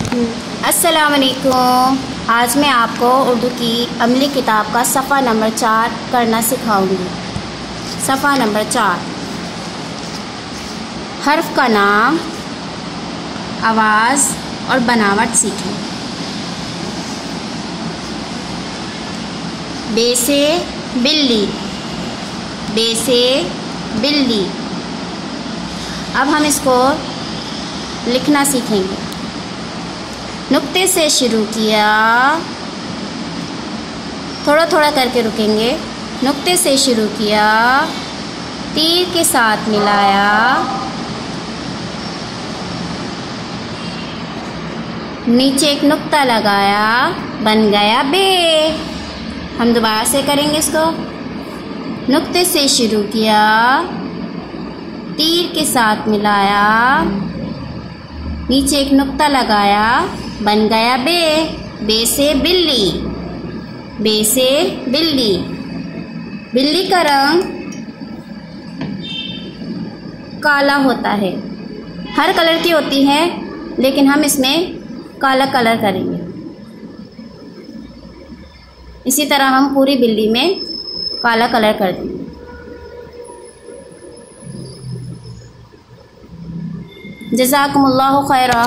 अस्सलाम वालेकुम। आज मैं आपको उर्दू की अमली किताब का सफ़ा नंबर 4 करना सिखाऊंगी। सफ़ा नंबर 4, हर्फ का नाम, आवाज़ और बनावट सीखें। बे से बिल्ली, बे से बिल्ली। अब हम इसको लिखना सीखेंगे। नुक्ते से शुरू किया, थोड़ा थोड़ा करके रुकेंगे। नुक्ते से शुरू किया, तीर के साथ मिलाया, नीचे एक नुक्ता लगाया, बन गया बे। हम दोबारा से करेंगे इसको। नुक्ते से शुरू किया, तीर के साथ मिलाया, नीचे एक नुक्ता लगाया, बन गया बे। बे से बिल्ली, बे से बिल्ली। बिल्ली का रंग काला होता है। हर कलर की होती है, लेकिन हम इसमें काला कलर करेंगे। इसी तरह हम पूरी बिल्ली में काला कलर कर देंगे। जज़ाकुमुल्लाहु खैरा।